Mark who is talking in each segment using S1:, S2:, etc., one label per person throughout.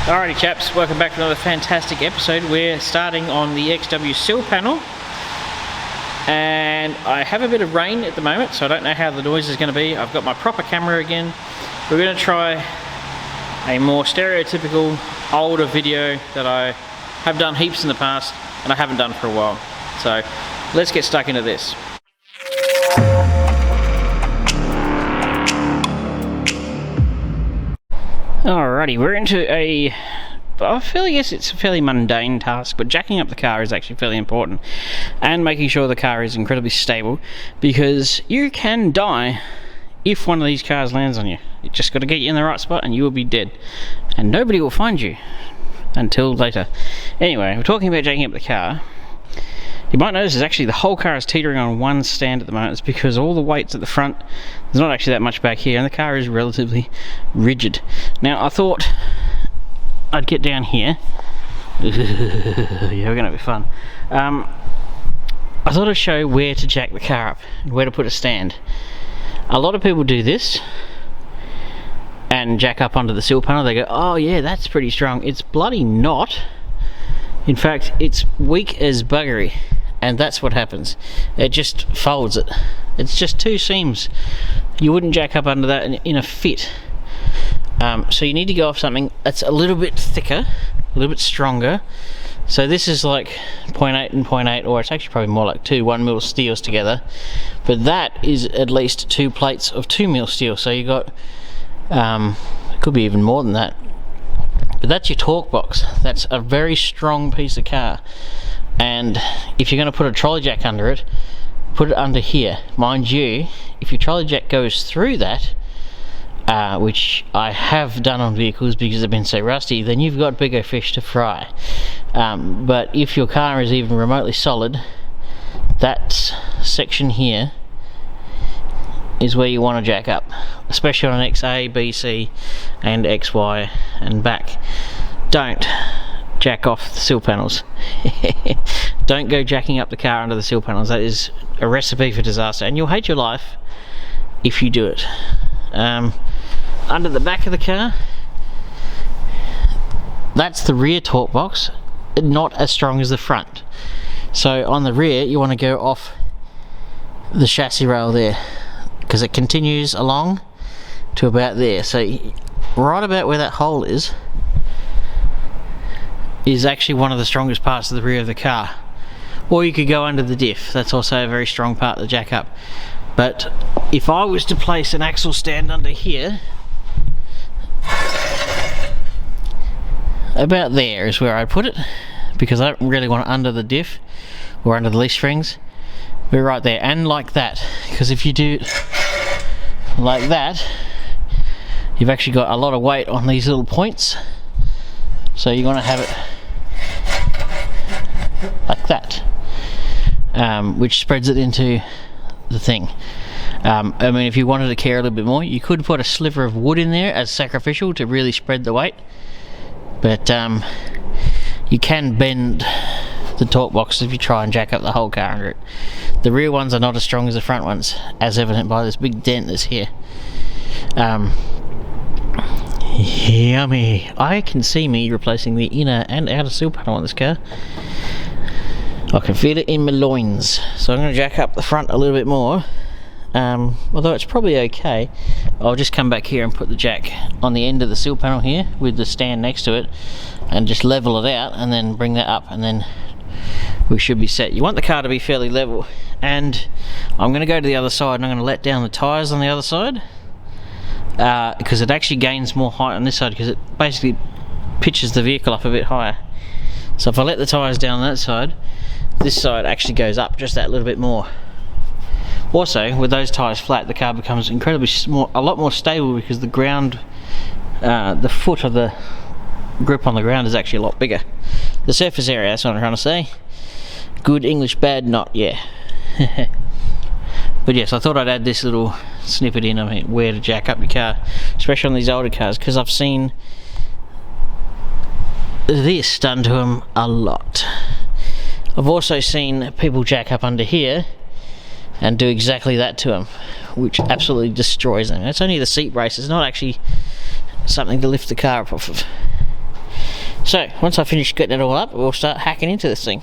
S1: Alrighty chaps, welcome back to another fantastic episode. We're starting on the XW sill panel, and I have a bit of rain at the moment, so I don't know how the noise is going to be. I've got my proper camera again. We're going to try a more stereotypical older video that I have done heaps in the past and I haven't done for a while. So let's get stuck into this. Alrighty, we're into I guess it's a fairly mundane task, but jacking up the car is actually fairly important, and making sure the car is incredibly stable, because you can die if one of these cars lands on you. You just got to get you in the right spot and you will be dead, and nobody will find you until later. Anyway, we're talking about jacking up the car. You might notice actually the whole car is teetering on one stand at the moment. It's because all the weight's at the front. There's not actually that much back here, and the car is relatively rigid. Now I thought I'd get down here. Yeah, we're gonna be fun. I thought I'd show where to jack the car up and where to put a stand. A lot of people do this and jack up onto the sill panel. They go, oh yeah, that's pretty strong. It's bloody not. In fact, it's weak as buggery, and that's what happens. It just folds it. It's just two seams. You wouldn't jack up under that in a fit. So you need to go off something that's a little bit thicker, a little bit stronger. So this is like 0.8 and 0.8, or it's actually probably more like 2 1mm steels together. But that is at least 2 plates of 2mm steel. So you got, it could be even more than that. But that's your torque box. That's a very strong piece of car, and if you're going to put a trolley jack under it, put it under here. Mind you, if your trolley jack goes through that, which I have done on vehicles because they've been so rusty, then you've got bigger fish to fry. But if your car is even remotely solid, that section here is where you want to jack up, especially on an XA, BC and XY and back. Don't jack off the sill panels. Don't go jacking up the car under the sill panels. That is a recipe for disaster, and you'll hate your life if you do it. Under the back of the car, that's the rear torque box, not as strong as the front. So on the rear you want to go off the chassis rail there, because it continues along to about there. So right about where that hole is actually one of the strongest parts of the rear of the car. Or you could go under the diff. That's also a very strong part of the jack up. But if I was to place an axle stand under here, about there is where I put it, because I don't really want it under the diff or under the leaf springs. But right there, and like that, because if you do it like that, you've actually got a lot of weight on these little points, so you're going to have it like that, which spreads it into the thing. I mean, if you wanted to care a little bit more, you could put a sliver of wood in there as sacrificial to really spread the weight, but you can bend the torque box if you try and jack up the whole car under it. The rear ones are not as strong as the front ones, as evident by this big dent that's here. Yummy. I can see me replacing the inner and outer sill panel on this car. I can feel it in my loins. So I'm going to jack up the front a little bit more. Although it's probably okay. I'll just come back here and put the jack on the end of the sill panel here with the stand next to it, and just level it out, and then bring that up, and then we should be set. You want the car to be fairly level, and I'm going to go to the other side and I'm going to let down the tyres on the other side, because it actually gains more height on this side, because it basically pitches the vehicle up a bit higher. So if I let the tyres down on that side, this side actually goes up just that little bit more. Also, with those tyres flat, the car becomes incredibly small, a lot more stable, because the ground, the foot of the grip on the ground is actually a lot bigger. The surface area, that's what I'm trying to say. Good English, bad not, yeah. But yes, I thought I'd add this little snippet in of where to jack up your car, especially on these older cars, because I've seen this done to them a lot. I've also seen people jack up under here and do exactly that to them, which absolutely destroys them. It's only the seat brace, it's not actually something to lift the car up off of. So once I finish getting it all up, we'll start hacking into this thing.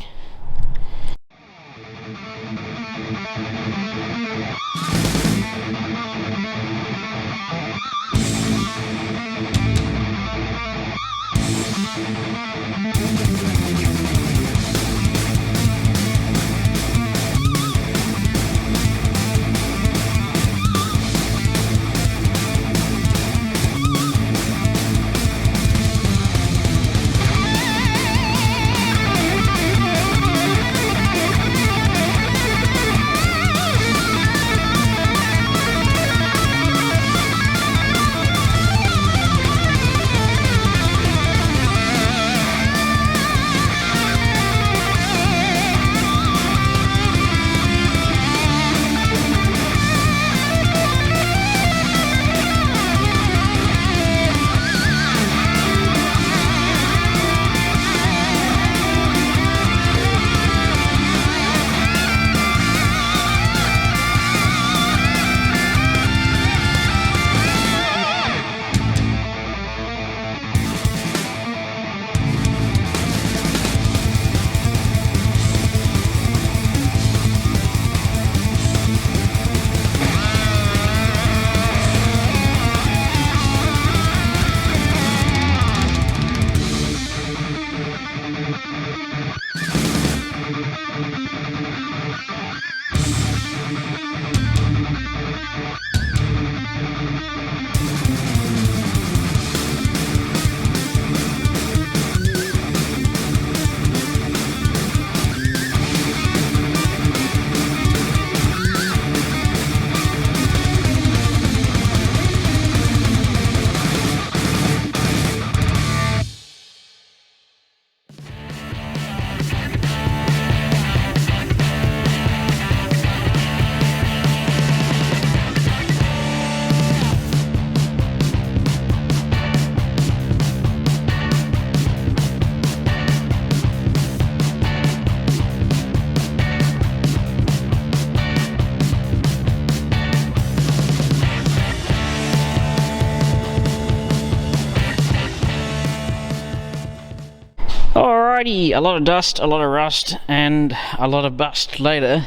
S1: Alrighty, a lot of dust, a lot of rust, and a lot of bust later.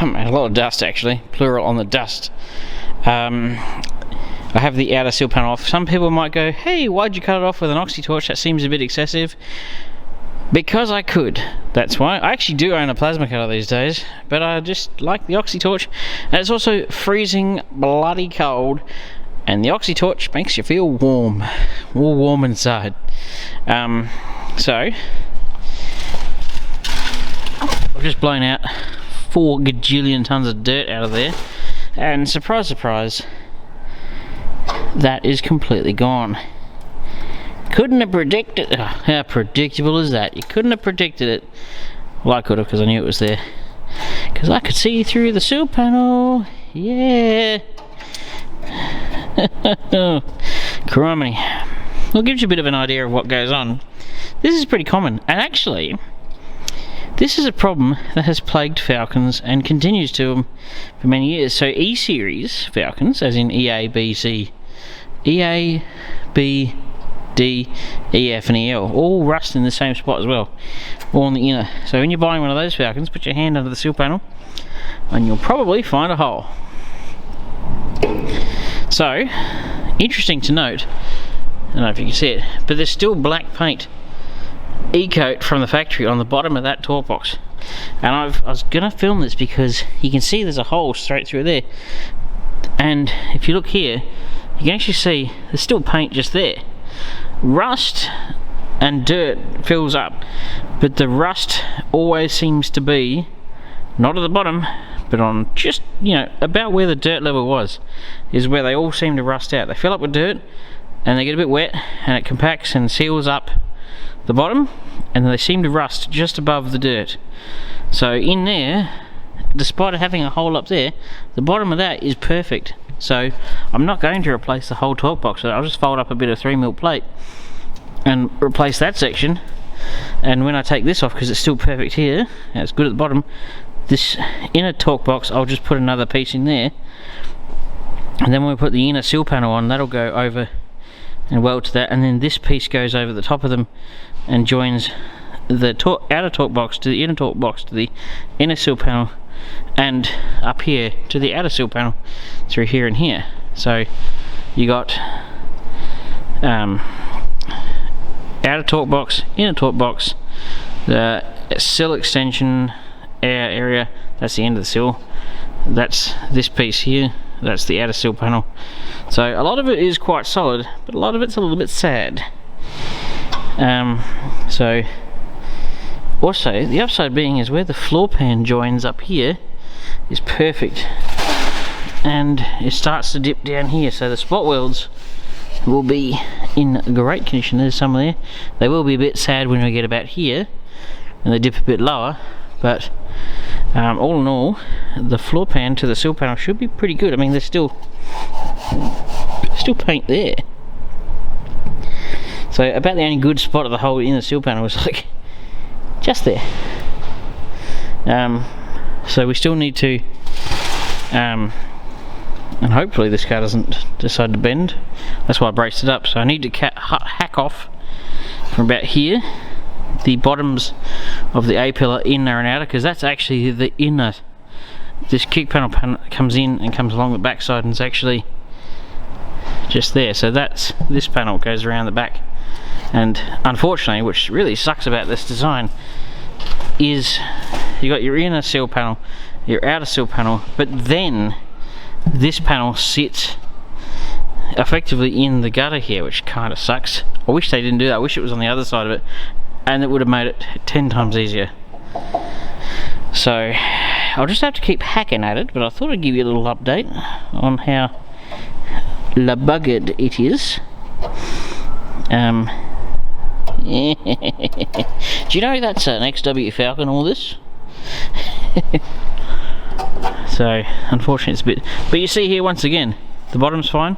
S1: A lot of dust actually, plural on the dust. I have the outer sill panel off. Some people might go, hey, why'd you cut it off with an oxy torch? That seems a bit excessive. Because I could, that's why. I actually do own a plasma cutter these days, but I just like the oxy torch. And it's also freezing bloody cold, and the oxy torch makes you feel warm. All warm inside. So I've just blown out 4 gajillion tons of dirt out of there, and surprise surprise, that is completely gone. Couldn't have predicted. How predictable is that? You couldn't have predicted it. Well, I could have, because I knew it was there, because I could see through the sill panel. Yeah. Criminy. Well, it gives you a bit of an idea of what goes on. This is pretty common, and actually this is a problem that has plagued falcons and continues to for many years. So E-series falcons, as in EA, B, C, EA, B, D, EF and EL, all rust in the same spot as well, all on the inner. So when you're buying one of those falcons, put your hand under the sill panel and you'll probably find a hole. So, interesting to note, I don't know if you can see it, but there's still black paint, E-coat from the factory on the bottom of that torque box. And I was going to film this because you can see there's a hole straight through there. And if you look here, you can actually see there's still paint just there. Rust and dirt fills up, but the rust always seems to be not at the bottom, but on just, you know, about where the dirt level was, is where they all seem to rust out. They fill up with dirt and they get a bit wet and it compacts and seals up the bottom, and they seem to rust just above the dirt. So in there, despite having a hole up there, the bottom of that is perfect. So I'm not going to replace the whole torque box. I'll just fold up a bit of 3mm plate and replace that section. And when I take this off, because it's still perfect here and it's good at the bottom, this inner torque box, I'll just put another piece in there, and then when we put the inner sill panel on, that'll go over and weld to that, and then this piece goes over the top of them and joins the outer torque box to the inner torque box to the inner sill panel, and up here to the outer sill panel through here and here. So you got outer torque box, inner torque box, the sill extension area, that's the end of the sill, that's this piece here, that's the outer sill panel. So a lot of it is quite solid, but a lot of it's a little bit sad. So also the upside being is where the floor pan joins up here is perfect, and it starts to dip down here, so the spot welds will be in great condition. There's some there. They will be a bit sad when we get about here and they dip a bit lower, but all in all, the floor pan to the sill panel should be pretty good. I mean, there's still paint there, so about the only good spot of the whole inner sill panel is like just there. So we still need to and hopefully this car doesn't decide to bend. That's why I braced it up. So I need to hack off from about here the bottoms of the A-pillar, inner and outer, because that's actually the inner. This kick panel comes in and comes along the back side, and it's actually just there. So that's this panel goes around the back, and unfortunately, which really sucks about this design, is you got your inner sill panel, your outer sill panel, but then this panel sits effectively in the gutter here, which kind of sucks. I wish they didn't do that. I wish it was on the other side of it, and it would have made it 10 times easier. So I'll just have to keep hacking at it, but I thought I'd give you a little update on how buggered it is. Do you know that's an XW Falcon, all this? So unfortunately it's a bit, but you see here once again the bottom's fine,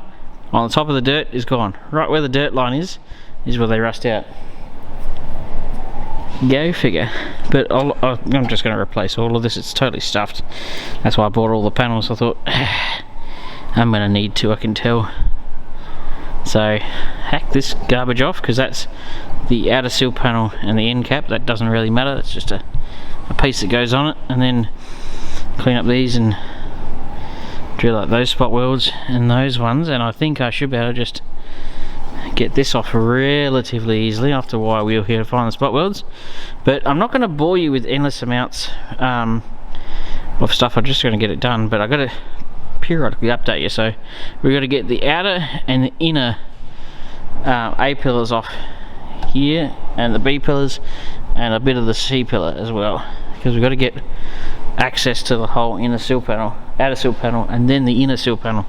S1: on the top of the dirt is gone. Right where the dirt line is where they rust out. Go figure. But I'm just going to replace all of this. It's totally stuffed. That's why I bought all the panels. I thought I'm going to need to, I can tell. So hack this garbage off, because that's the outer sill panel and the end cap. That doesn't really matter, it's just a piece that goes on it. And then clean up these and drill out those spot welds and those ones, and I think I should be able to just get this off relatively easily after a while wheel here to find the spot welds. But I'm not going to bore you with endless amounts of stuff. I'm just going to get it done, but I've got to periodically update you. So we've got to get the outer and the inner A pillars off here, and the B pillars, and a bit of the C pillar as well, because we've got to get access to the whole inner sill panel, outer sill panel, and then the inner sill panel.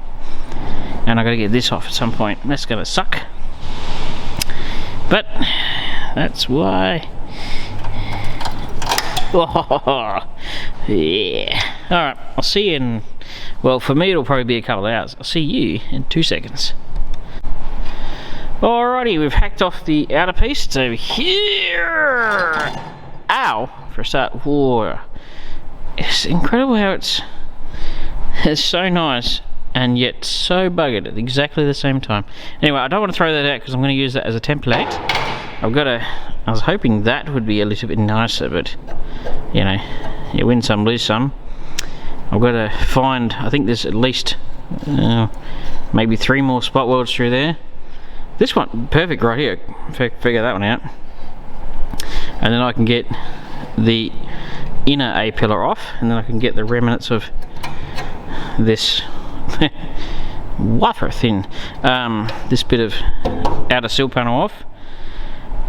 S1: And I've got to get this off at some point. That's going to suck, but that's why. Oh, yeah. Alright, I'll see you in, well, for me it'll probably be a couple of hours. I'll see you in 2 seconds. Alrighty, we've hacked off the outer piece. It's over here. Ow, for a start. Whoa. It's incredible how it's so nice and yet so buggered at exactly the same time. Anyway, I don't want to throw that out because I'm going to use that as a template. I was hoping that would be a little bit nicer, but you know, you win some, lose some. I've got to find, I think there's at least maybe 3 more spot welds through there. This one, perfect right here. Figure that one out. And then I can get the inner A pillar off, and then I can get the remnants of this wafer thin this bit of outer sill panel off.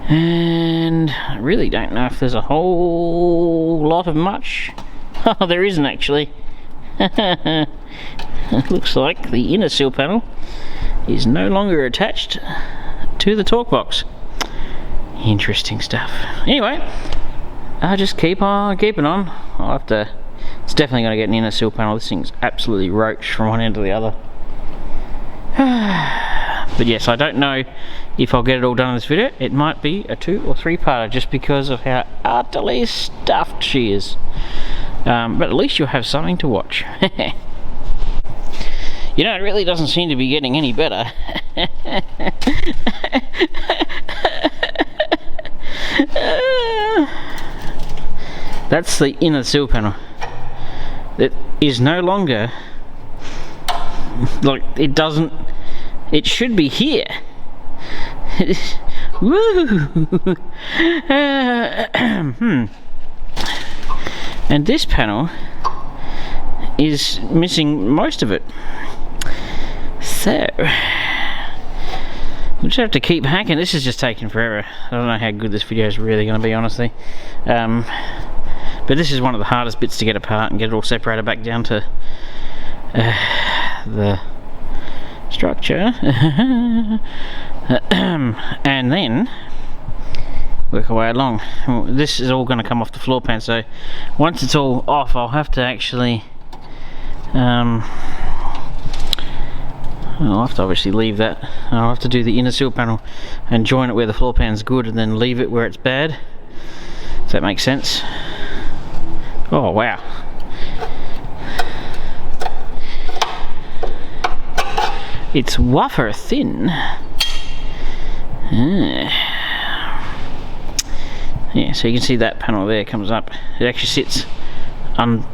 S1: And I really don't know if there's a whole lot of much. Oh, there isn't actually. It looks like the inner sill panel is no longer attached to the torque box. Interesting stuff. Anyway, I'll just keep on keeping on. I'll have to, it's definitely going to get an inner sill panel. This thing's absolutely roached from one end to the other. But yes, I don't know if I'll get it all done in this video. It might be a 2 or 3-parter just because of how utterly stuffed she is. But at least you'll have something to watch. You know, it really doesn't seem to be getting any better. That's the inner sill panel. It is no longer, like, it doesn't, it should be here. Woo! And this panel is missing most of it. So we'll just have to keep hacking. This is just taking forever. I don't know how good this video is really going to be, honestly. But this is one of the hardest bits to get apart and get it all separated back down to the structure. And then work our way along. This is all going to come off the floor pan, so once it's all off, I'll have to actually I'll have to obviously leave that. I'll have to do the inner sill panel and join it where the floor pan's good, and then leave it where it's bad. Does that make sense? Oh wow. It's wafer thin. Yeah, so you can see that panel there comes up. It actually sits on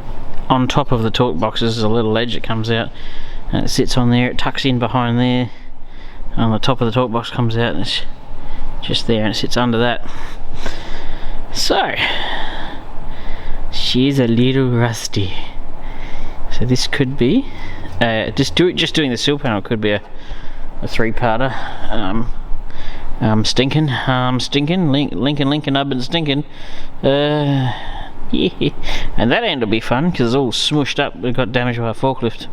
S1: top of the torque boxes. There's a little ledge that comes out, and it sits on there. It tucks in behind there. On the top of the torque box comes out, and it's just there, and it sits under that. So she's a little rusty. So this could be just doing the sill panel could be a three-parter. Stinking, linking up and stinking. Yeah. And that end will be fun because it's all smushed up. It got damaged by a forklift,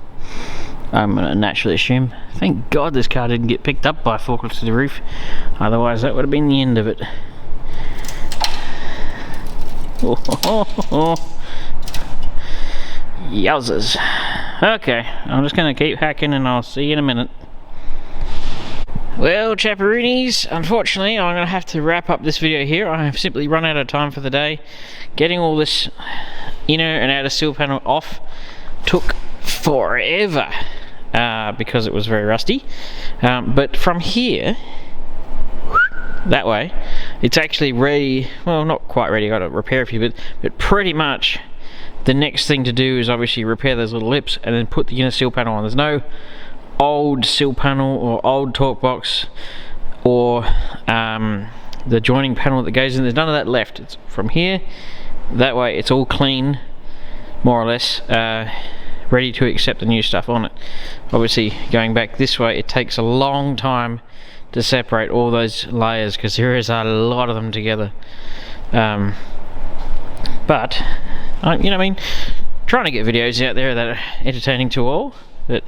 S1: I'm gonna naturally assume. Thank God this car didn't get picked up by a forklift to the roof, otherwise that would have been the end of it. Yowzers. Okay, I'm just gonna keep hacking and I'll see you in a minute. Well, chapperoonies, unfortunately I'm going to have to wrap up this video here. I have simply run out of time for the day. Getting all this inner and outer sill panel off took forever because it was very rusty. But from here, that way, it's actually ready. Well, not quite ready, I've got to repair a few, but pretty much the next thing to do is obviously repair those little lips and then put the inner sill panel on. There's no old sill panel or old torque box or the joining panel that goes in. There's none of that left. It's from here, that way it's all clean, more or less, ready to accept the new stuff on it. Obviously going back this way, it takes a long time to separate all those layers because there is a lot of them together. But you know what I mean, trying to get videos out there that are entertaining to all. But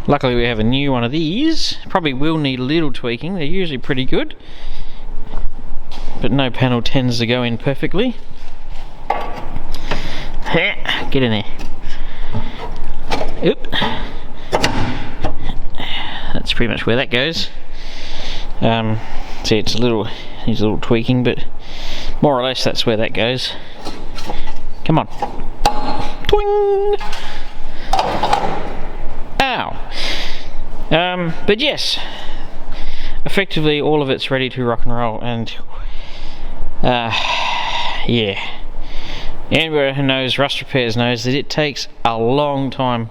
S1: luckily we have a new one of these. Probably will need a little tweaking. They're usually pretty good, but no panel tends to go in perfectly. Get in there. Oop. That's pretty much where that goes. See, it's a little, needs a little tweaking, but more or less that's where that goes. Come on. Twing! Ow. But yes, effectively all of it's ready to rock and roll, and yeah, anyone who knows rust repairs knows that it takes a long time.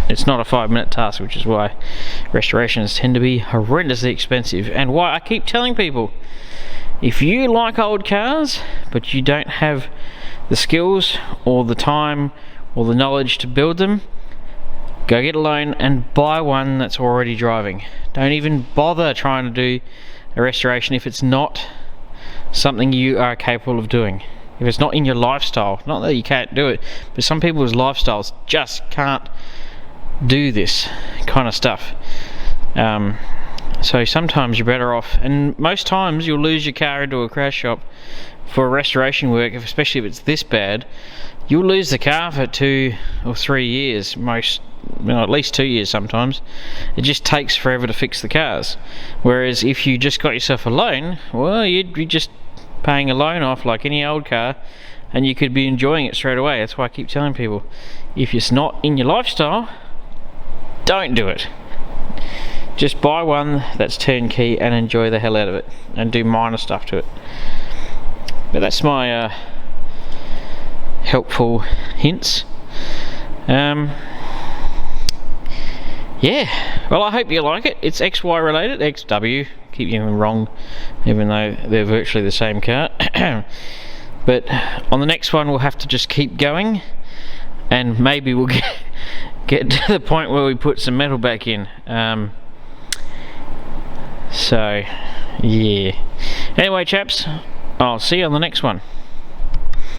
S1: It's not a 5-minute task, which is why restorations tend to be horrendously expensive, and why I keep telling people, if you like old cars but you don't have the skills or the time or the knowledge to build them, go get a loan and buy one that's already driving. Don't even bother trying to do a restoration if it's not something you are capable of doing. If it's not in your lifestyle, not that you can't do it, but some people's lifestyles just can't do this kind of stuff. So sometimes you're better off, and most times you'll lose your car into a crash shop for restoration work, especially if it's this bad. You'll lose the car for 2 or 3 years, at least 2 years sometimes. It just takes forever to fix the cars. Whereas if you just got yourself a loan, well, you're just paying a loan off like any old car, and you could be enjoying it straight away. That's why I keep telling people, if it's not in your lifestyle, don't do it. Just buy one that's turnkey and enjoy the hell out of it, and do minor stuff to it. But that's my helpful hints. Yeah, well, I hope you like it. It's XY related, XW, keep getting them wrong, even though they're virtually the same car. But on the next one we'll have to just keep going, and maybe we'll get to the point where we put some metal back in. So yeah, anyway chaps, I'll see you on the next one.